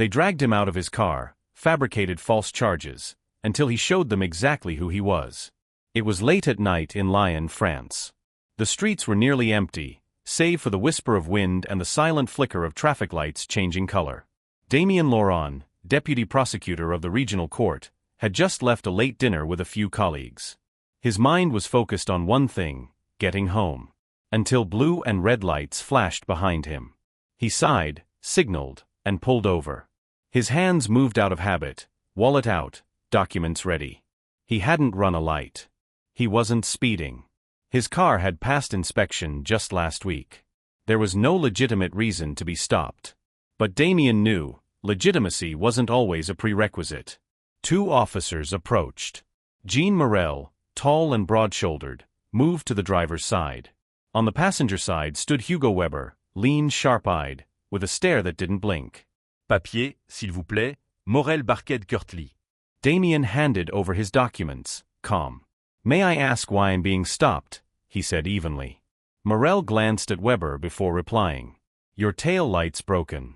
They dragged him out of his car, fabricated false charges, until he showed them exactly who he was. It was late at night in Lyon, France. The streets were nearly empty, save for the whisper of wind and the silent flicker of traffic lights changing color. Damien Laurent, deputy prosecutor of the regional court, had just left a late dinner with a few colleagues. His mind was focused on one thing: getting home. Until blue and red lights flashed behind him. He sighed, signaled, and pulled over. His hands moved out of habit, wallet out, documents ready. He hadn't run a light. He wasn't speeding. His car had passed inspection just last week. There was no legitimate reason to be stopped. But Damien knew, legitimacy wasn't always a prerequisite. Two officers approached. Jean Morel, tall and broad-shouldered, moved to the driver's side. On the passenger side stood Hugo Weber, lean, sharp-eyed, with a stare that didn't blink. Papier, s'il vous plaît, Morel barquette curtly. Damien handed over his documents, calm. May I ask why I'm being stopped? He said evenly. Morel glanced at Weber before replying. Your tail light's broken.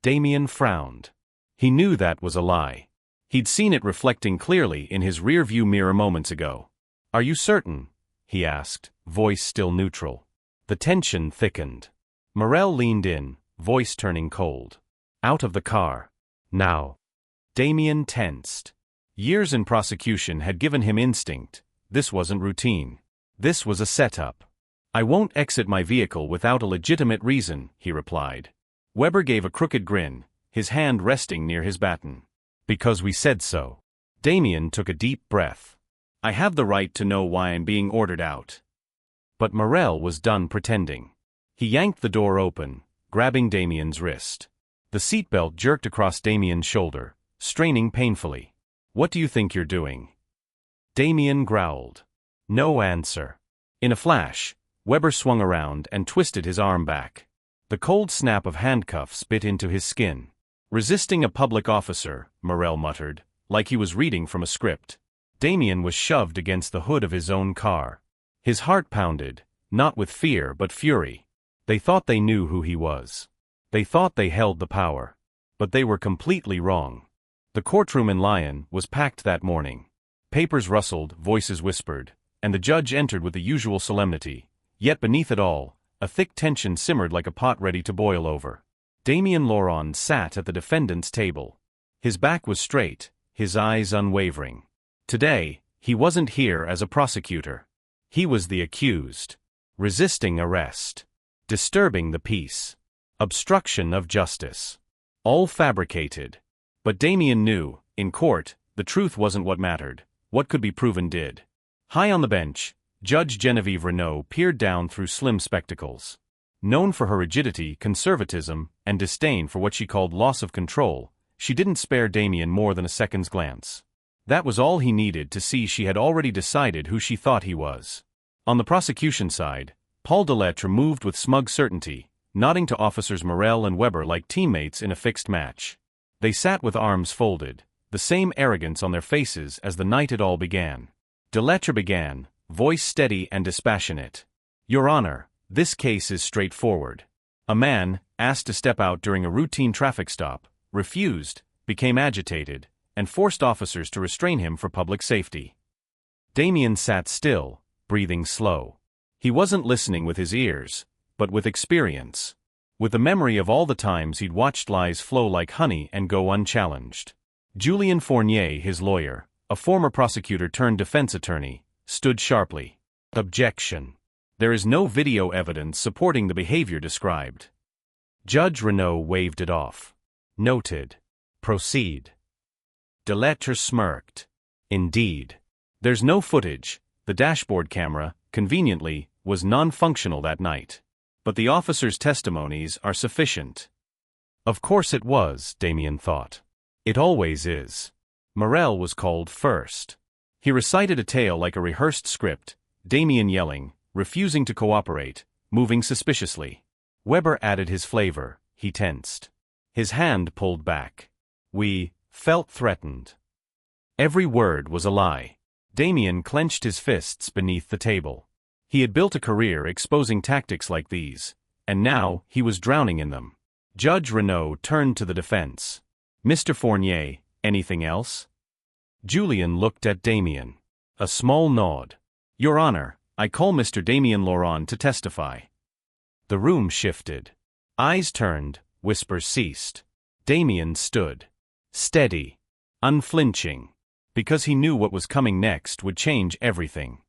Damien frowned. He knew that was a lie. He'd seen it reflecting clearly in his rear-view mirror moments ago. Are you certain? He asked, voice still neutral. The tension thickened. Morel leaned in, voice turning cold. Out of the car. Now. Damien tensed. Years in prosecution had given him instinct. This wasn't routine. This was a setup. I won't exit my vehicle without a legitimate reason, he replied. Weber gave a crooked grin, his hand resting near his baton. Because we said so. Damien took a deep breath. I have the right to know why I'm being ordered out. But Morel was done pretending. He yanked the door open, grabbing Damien's wrist. The seatbelt jerked across Damien's shoulder, straining painfully. What do you think you're doing? Damien growled. No answer. In a flash, Weber swung around and twisted his arm back. The cold snap of handcuffs bit into his skin. Resisting a public officer, Morel muttered, like he was reading from a script. Damien was shoved against the hood of his own car. His heart pounded, not with fear but fury. They thought they knew who he was. They thought they held the power. But they were completely wrong. The courtroom in Lyon was packed that morning. Papers rustled, voices whispered, and the judge entered with the usual solemnity. Yet beneath it all, a thick tension simmered like a pot ready to boil over. Damien Laurent sat at the defendant's table. His back was straight, his eyes unwavering. Today, he wasn't here as a prosecutor. He was the accused. Resisting arrest. Disturbing the peace. Obstruction of justice. All fabricated. But Damien knew, in court, the truth wasn't what mattered. What could be proven did. High on the bench, Judge Genevieve Renaud peered down through slim spectacles. Known for her rigidity, conservatism, and disdain for what she called loss of control, she didn't spare Damien more than a second's glance. That was all he needed to see she had already decided who she thought he was. On the prosecution side, Paul Delettre moved with smug certainty, nodding to officers Morel and Weber like teammates in a fixed match. They sat with arms folded, the same arrogance on their faces as the night it all began. Delettre began, voice steady and dispassionate. Your Honor, this case is straightforward. A man, asked to step out during a routine traffic stop, refused, became agitated, and forced officers to restrain him for public safety. Damien sat still, breathing slow. He wasn't listening with his ears, but with experience. With the memory of all the times he'd watched lies flow like honey and go unchallenged. Julien Fournier, his lawyer, a former prosecutor turned defense attorney, stood sharply. Objection. There is no video evidence supporting the behavior described. Judge Renaud waved it off. Noted. Proceed. Delettre smirked. Indeed. There's no footage. The dashboard camera, conveniently, was non-functional that night. But the officers' testimonies are sufficient. Of course it was, Damien thought. It always is. Morel was called first. He recited a tale like a rehearsed script, Damien yelling, refusing to cooperate, moving suspiciously. Weber added his flavor, he tensed. His hand pulled back. We felt threatened. Every word was a lie. Damien clenched his fists beneath the table. He had built a career exposing tactics like these, and now he was drowning in them. Judge Renaud turned to the defense. Mr. Fournier, anything else? Julian looked at Damien. A small nod. Your Honor, I call Mr. Damien Laurent to testify. The room shifted. Eyes turned, whispers ceased. Damien stood. Steady. Unflinching. Because he knew what was coming next would change everything.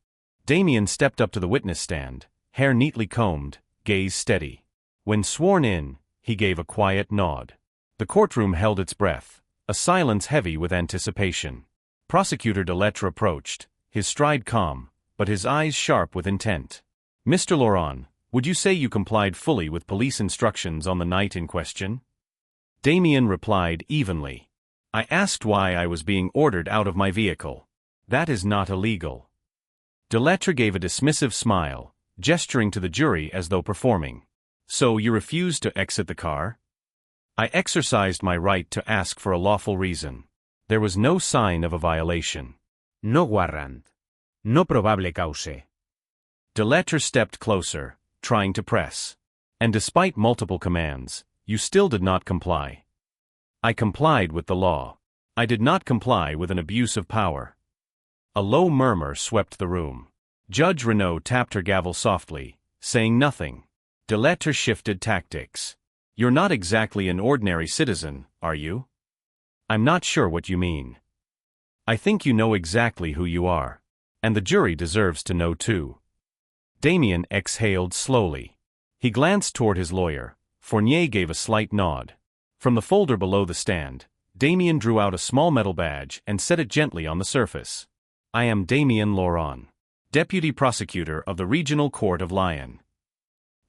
Damien stepped up to the witness stand, hair neatly combed, gaze steady. When sworn in, he gave a quiet nod. The courtroom held its breath, a silence heavy with anticipation. Prosecutor Delettre approached, his stride calm, but his eyes sharp with intent. Mr. Laurent, would you say you complied fully with police instructions on the night in question? Damien replied evenly. I asked why I was being ordered out of my vehicle. That is not illegal. Delettre gave a dismissive smile, gesturing to the jury as though performing. So you refused to exit the car? I exercised my right to ask for a lawful reason. There was no sign of a violation. No warrant. No probable cause. Delettre stepped closer, trying to press. And despite multiple commands, you still did not comply. I complied with the law. I did not comply with an abuse of power. A low murmur swept the room. Judge Renaud tapped her gavel softly, saying nothing. Delettre shifted tactics. You're not exactly an ordinary citizen, are you? I'm not sure what you mean. I think you know exactly who you are. And the jury deserves to know too. Damien exhaled slowly. He glanced toward his lawyer. Fournier gave a slight nod. From the folder below the stand, Damien drew out a small metal badge and set it gently on the surface. I am Damien Laurent, Deputy Prosecutor of the Regional Court of Lyon.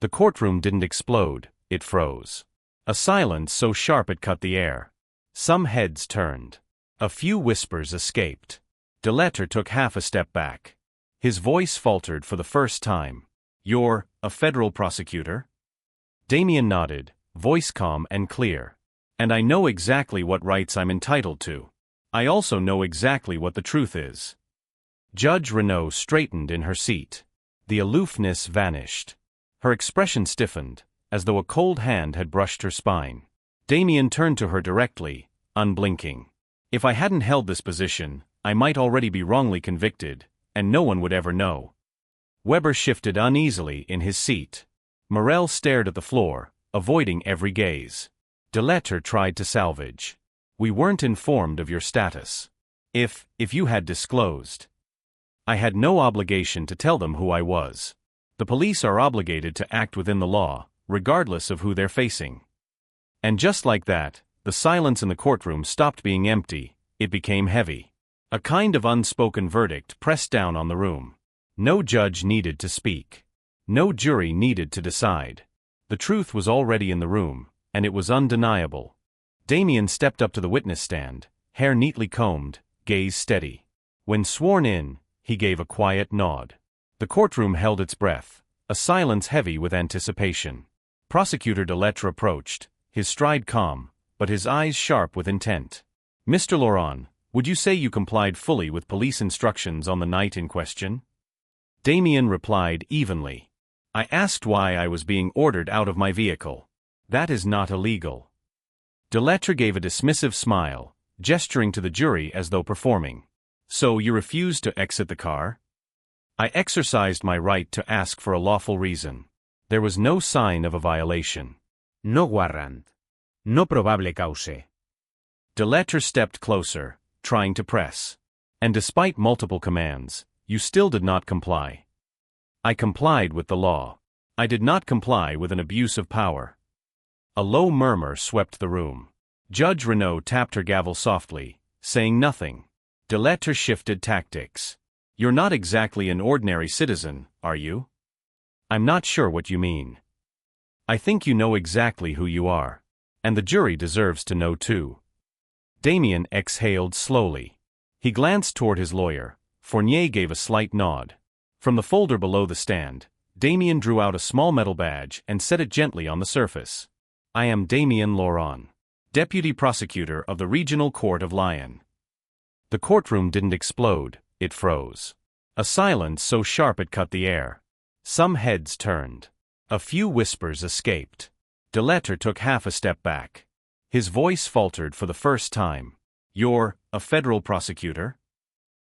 The courtroom didn't explode, it froze. A silence so sharp it cut the air. Some heads turned. A few whispers escaped. Delettre took half a step back. His voice faltered for the first time. You're a federal prosecutor? Damien nodded, voice calm and clear. And I know exactly what rights I'm entitled to. I also know exactly what the truth is. Judge Renaud straightened in her seat. The aloofness vanished. Her expression stiffened, as though a cold hand had brushed her spine. Damien turned to her directly, unblinking. If I hadn't held this position, I might already be wrongly convicted, and no one would ever know. Weber shifted uneasily in his seat. Morel stared at the floor, avoiding every gaze. Delettre tried to salvage. We weren't informed of your status. If you had disclosed. I had no obligation to tell them who I was. The police are obligated to act within the law, regardless of who they're facing. And just like that, the silence in the courtroom stopped being empty, it became heavy. A kind of unspoken verdict pressed down on the room. No judge needed to speak. No jury needed to decide. The truth was already in the room, and it was undeniable. Damien stepped up to the witness stand, hair neatly combed, gaze steady. When sworn in, he gave a quiet nod. The courtroom held its breath, a silence heavy with anticipation. Prosecutor Delettre approached, his stride calm, but his eyes sharp with intent. Mr. Laurent, would you say you complied fully with police instructions on the night in question? Damien replied evenly. I asked why I was being ordered out of my vehicle. That is not illegal. Delettre gave a dismissive smile, gesturing to the jury as though performing. So you refused to exit the car? I exercised my right to ask for a lawful reason. There was no sign of a violation. No warrant. No probable cause. Delettre stepped closer, trying to press. And despite multiple commands, you still did not comply. I complied with the law. I did not comply with an abuse of power. A low murmur swept the room. Judge Renaud tapped her gavel softly, saying nothing. Delettre shifted tactics. You're not exactly an ordinary citizen, are you? I'm not sure what you mean. I think you know exactly who you are. And the jury deserves to know too. Damien exhaled slowly. He glanced toward his lawyer. Fournier gave a slight nod. From the folder below the stand, Damien drew out a small metal badge and set it gently on the surface. I am Damien Laurent, Deputy Prosecutor of the Regional Court of Lyon. The courtroom didn't explode, it froze. A silence so sharp it cut the air. Some heads turned. A few whispers escaped. Delettre took half a step back. His voice faltered for the first time. You're a federal prosecutor?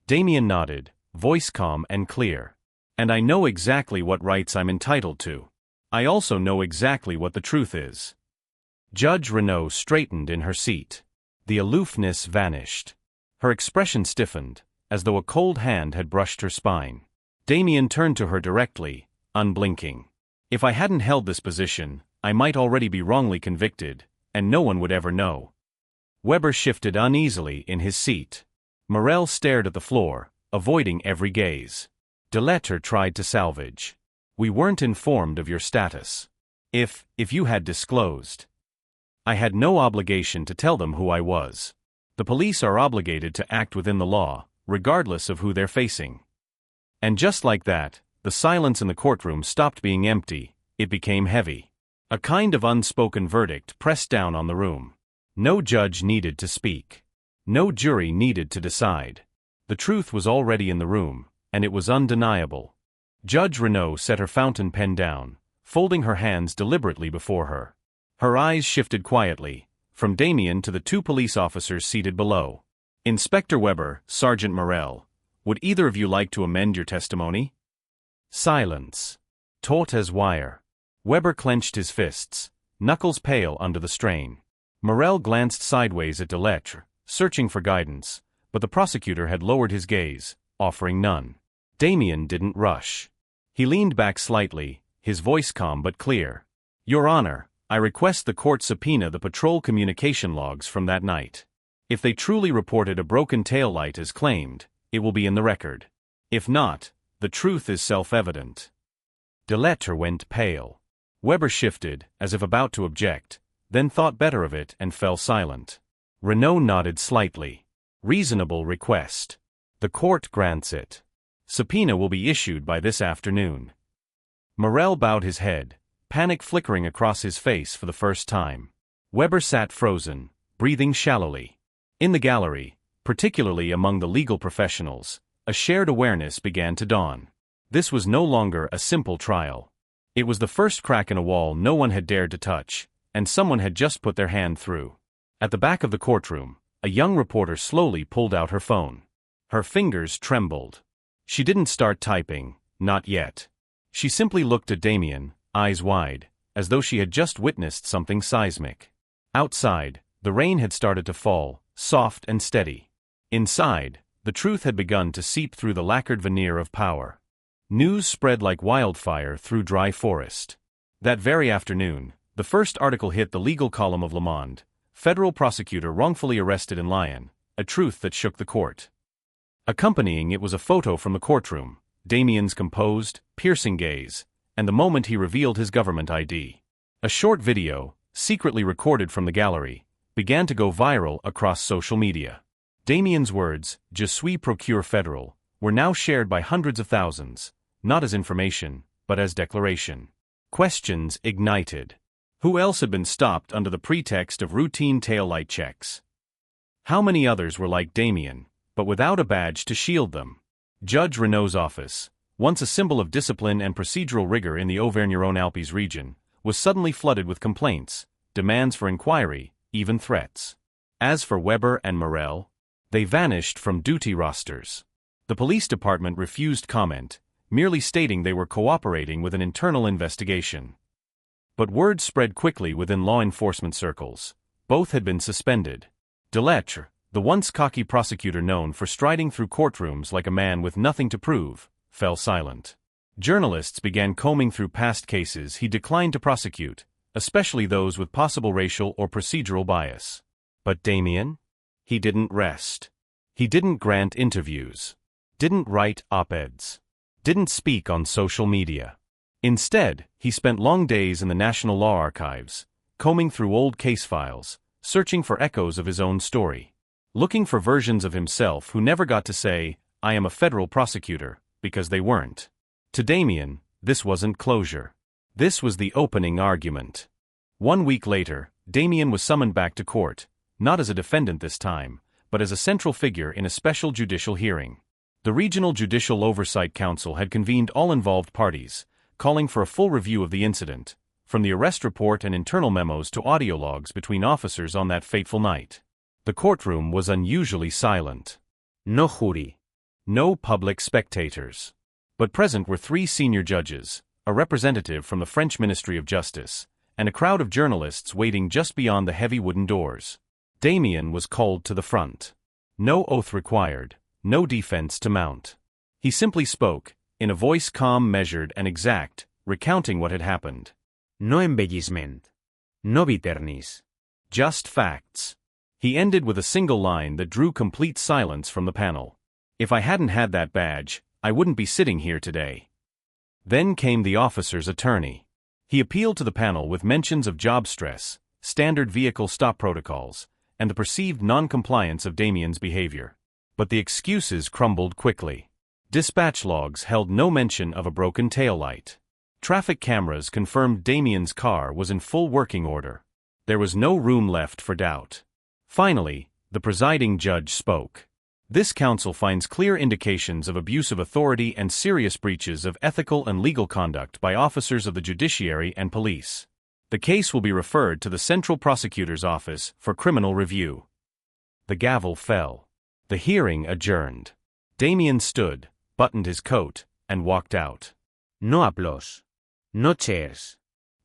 Damien nodded, voice calm and clear. And I know exactly what rights I'm entitled to. I also know exactly what the truth is. Judge Renaud straightened in her seat. The aloofness vanished. Her expression stiffened, as though a cold hand had brushed her spine. Damien turned to her directly, unblinking. If I hadn't held this position, I might already be wrongly convicted, and no one would ever know. Weber shifted uneasily in his seat. Morel stared at the floor, avoiding every gaze. Delettre tried to salvage. We weren't informed of your status. If you had disclosed. I had no obligation to tell them who I was. The police are obligated to act within the law, regardless of who they're facing. And just like that, the silence in the courtroom stopped being empty, it became heavy. A kind of unspoken verdict pressed down on the room. No judge needed to speak. No jury needed to decide. The truth was already in the room, and it was undeniable. Judge Renaud set her fountain pen down, folding her hands deliberately before her. Her eyes shifted quietly, from Damien to the two police officers seated below. Inspector Weber, Sergeant Morel, would either of you like to amend your testimony? Silence. Taut as wire. Weber clenched his fists, knuckles pale under the strain. Morel glanced sideways at Delettre, searching for guidance, but the prosecutor had lowered his gaze, offering none. Damien didn't rush. He leaned back slightly, his voice calm but clear. Your Honor, I request the court subpoena the patrol communication logs from that night. If they truly reported a broken taillight as claimed, it will be in the record. If not, the truth is self-evident. Delettre went pale. Weber shifted, as if about to object, then thought better of it and fell silent. Renaud nodded slightly. Reasonable request. The court grants it. Subpoena will be issued by this afternoon. Morel bowed his head, panic flickering across his face for the first time. Weber sat frozen, breathing shallowly. In the gallery, particularly among the legal professionals, a shared awareness began to dawn. This was no longer a simple trial. It was the first crack in a wall no one had dared to touch, and someone had just put their hand through. At the back of the courtroom, a young reporter slowly pulled out her phone. Her fingers trembled. She didn't start typing, not yet. She simply looked at Damien, eyes wide, as though she had just witnessed something seismic. Outside, the rain had started to fall, soft and steady. Inside, the truth had begun to seep through the lacquered veneer of power. News spread like wildfire through dry forest. That very afternoon, the first article hit the legal column of Le Monde. Federal prosecutor wrongfully arrested in Lyon, a truth that shook the court. Accompanying it was a photo from the courtroom, Damien's composed, piercing gaze, and the moment he revealed his government ID. A short video, secretly recorded from the gallery, began to go viral across social media. Damien's words, "Je suis procureur fédéral," were now shared by hundreds of thousands, not as information, but as declaration. Questions ignited. Who else had been stopped under the pretext of routine taillight checks? How many others were like Damien, but without a badge to shield them? Judge Renaud's office, once a symbol of discipline and procedural rigor in the Auvergne-Rhône-Alpes region, was suddenly flooded with complaints, demands for inquiry, even threats. As for Weber and Morel, they vanished from duty rosters. The police department refused comment, merely stating they were cooperating with an internal investigation. But word spread quickly within law enforcement circles. Both had been suspended. Delettre, the once cocky prosecutor known for striding through courtrooms like a man with nothing to prove, fell silent. Journalists began combing through past cases he declined to prosecute, especially those with possible racial or procedural bias. But Damien? He didn't rest. He didn't grant interviews. Didn't write op-eds. Didn't speak on social media. Instead, he spent long days in the National Law Archives, combing through old case files, searching for echoes of his own story. Looking for versions of himself who never got to say, "I am a federal prosecutor," because they weren't. To Damien, this wasn't closure. This was the opening argument. 1 week later, Damien was summoned back to court, not as a defendant this time, but as a central figure in a special judicial hearing. The Regional Judicial Oversight Council had convened all involved parties, calling for a full review of the incident, from the arrest report and internal memos to audio logs between officers on that fateful night. The courtroom was unusually silent. No jury. No public spectators. But present were 3 senior judges, a representative from the French Ministry of Justice, and a crowd of journalists waiting just beyond the heavy wooden doors. Damien was called to the front. No oath required, no defense to mount. He simply spoke, in a voice calm, measured, and exact, recounting what had happened. No embellishment. No bitterness. Just facts. He ended with a single line that drew complete silence from the panel. If I hadn't had that badge, I wouldn't be sitting here today. Then came the officer's attorney. He appealed to the panel with mentions of job stress, standard vehicle stop protocols, and the perceived non-compliance of Damien's behavior. But the excuses crumbled quickly. Dispatch logs held no mention of a broken taillight. Traffic cameras confirmed Damien's car was in full working order. There was no room left for doubt. Finally, the presiding judge spoke. This council finds clear indications of abuse of authority and serious breaches of ethical and legal conduct by officers of the judiciary and police. The case will be referred to the Central Prosecutor's Office for criminal review. The gavel fell. The hearing adjourned. Damien stood, buttoned his coat, and walked out. No applause. No chairs.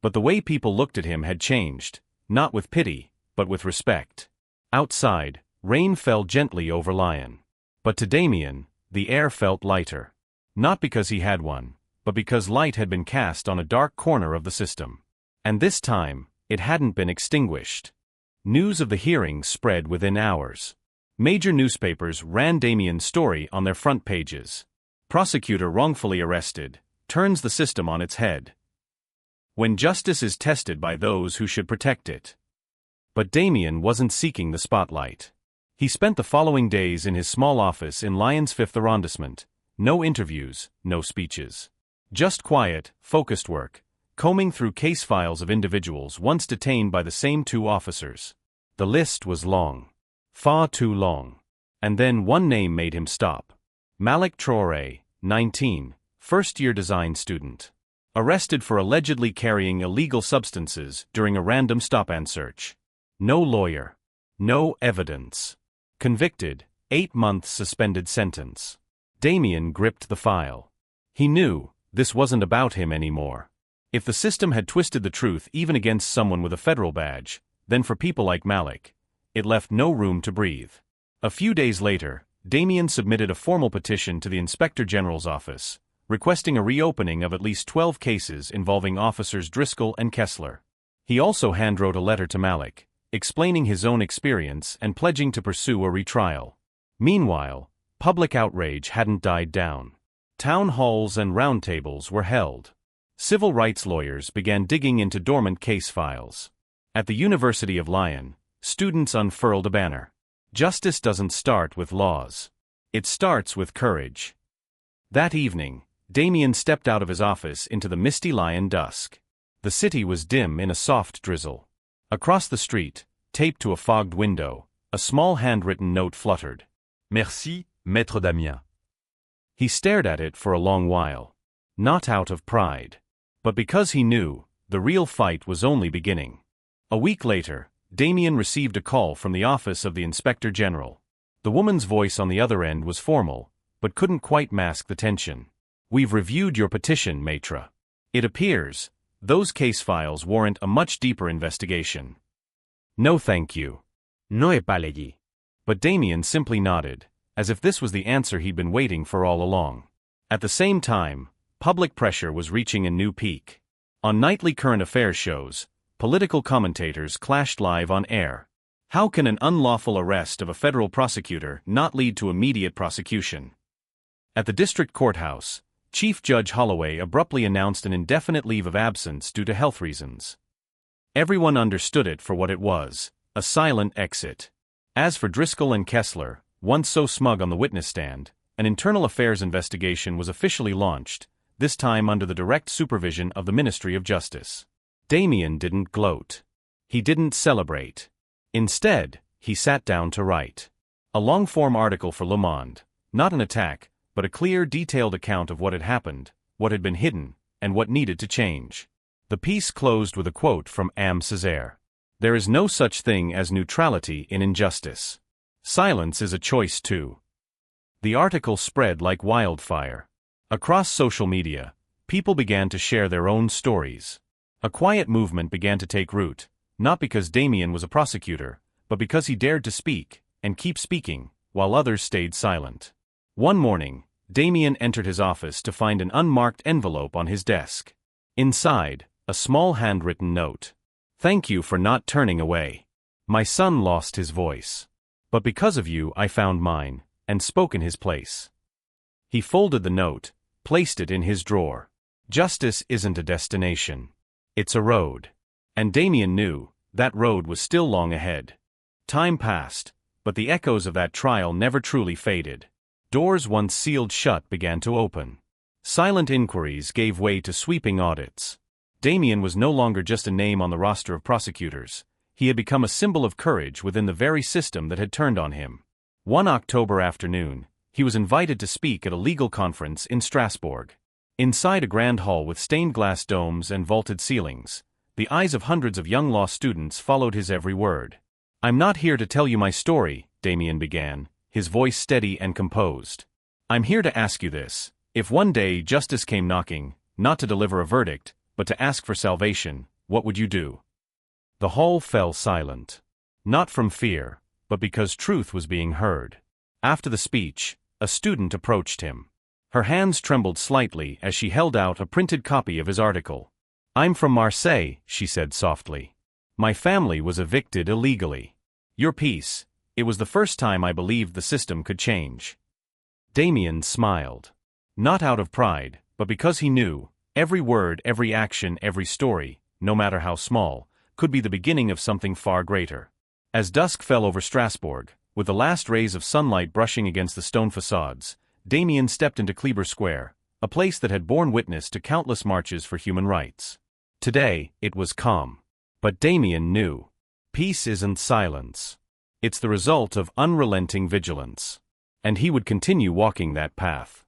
But the way people looked at him had changed, not with pity, but with respect. Outside, rain fell gently over Lyon. But to Damien, the air felt lighter. Not because he had one, but because light had been cast on a dark corner of the system. And this time, it hadn't been extinguished. News of the hearing spread within hours. Major newspapers ran Damien's story on their front pages. Prosecutor wrongfully arrested, turns the system on its head. When justice is tested by those who should protect it. But Damien wasn't seeking the spotlight. He spent the following days in his small office in Lyon's 5th arrondissement. No interviews, no speeches. Just quiet, focused work, combing through case files of individuals once detained by the same 2 officers. The list was long. Far too long. And then one name made him stop. Malik Traoré, 19, first-year design student. Arrested for allegedly carrying illegal substances during a random stop-and search. No lawyer. No evidence. Convicted, 8-month suspended sentence. Damien gripped the file. He knew, this wasn't about him anymore. If the system had twisted the truth even against someone with a federal badge, then for people like Malik, it left no room to breathe. A few days later, Damien submitted a formal petition to the Inspector General's office, requesting a reopening of at least 12 cases involving officers Driscoll and Kessler. He also handwrote a letter to Malik, explaining his own experience and pledging to pursue a retrial. Meanwhile, public outrage hadn't died down. Town halls and roundtables were held. Civil rights lawyers began digging into dormant case files. At the University of Lyon, students unfurled a banner. Justice doesn't start with laws. It starts with courage. That evening, Damien stepped out of his office into the misty Lyon dusk. The city was dim in a soft drizzle. Across the street, taped to a fogged window, a small handwritten note fluttered. Merci, Maître Damien. He stared at it for a long while. Not out of pride. But because he knew, the real fight was only beginning. A week later, Damien received a call from the office of the Inspector General. The woman's voice on the other end was formal, but couldn't quite mask the tension. We've reviewed your petition, Maître. It appears, those case files warrant a much deeper investigation. No thank you. No apology. But Damien simply nodded, as if this was the answer he'd been waiting for all along. At the same time, public pressure was reaching a new peak. On nightly current affairs shows, political commentators clashed live on air. How can an unlawful arrest of a federal prosecutor not lead to immediate prosecution? At the district courthouse, Chief Judge Holloway abruptly announced an indefinite leave of absence due to health reasons. Everyone understood it for what it was, a silent exit. As for Driscoll and Kessler, once so smug on the witness stand, an internal affairs investigation was officially launched, this time under the direct supervision of the Ministry of Justice. Damien didn't gloat. He didn't celebrate. Instead, he sat down to write a long-form article for Le Monde, not an attack, but a clear, detailed account of what had happened, what had been hidden, and what needed to change. The piece closed with a quote from Am Césaire. There is no such thing as neutrality in injustice. Silence is a choice too. The article spread like wildfire. Across social media, people began to share their own stories. A quiet movement began to take root, not because Damien was a prosecutor, but because he dared to speak, and keep speaking, while others stayed silent. One morning, Damien entered his office to find an unmarked envelope on his desk. Inside, a small handwritten note. Thank you for not turning away. My son lost his voice. But because of you I found mine, and spoke in his place. He folded the note, placed it in his drawer. Justice isn't a destination. It's a road. And Damien knew that road was still long ahead. Time passed, but the echoes of that trial never truly faded. Doors once sealed shut began to open. Silent inquiries gave way to sweeping audits. Damien was no longer just a name on the roster of prosecutors. He had become a symbol of courage within the very system that had turned on him. One October afternoon, he was invited to speak at a legal conference in Strasbourg. Inside a grand hall with stained glass domes and vaulted ceilings, the eyes of hundreds of young law students followed his every word. I'm not here to tell you my story, Damien began, his voice steady and composed. I'm here to ask you this. If one day justice came knocking, not to deliver a verdict, but to ask for salvation, what would you do? The hall fell silent. Not from fear, but because truth was being heard. After the speech, a student approached him. Her hands trembled slightly as she held out a printed copy of his article. I'm from Marseille, she said softly. My family was evicted illegally. Your piece, it was the first time I believed the system could change. Damien smiled. Not out of pride, but because he knew, every word, every action, every story, no matter how small, could be the beginning of something far greater. As dusk fell over Strasbourg, with the last rays of sunlight brushing against the stone facades, Damien stepped into Kleber Square, a place that had borne witness to countless marches for human rights. Today, it was calm. But Damien knew. Peace isn't silence. It's the result of unrelenting vigilance. And he would continue walking that path.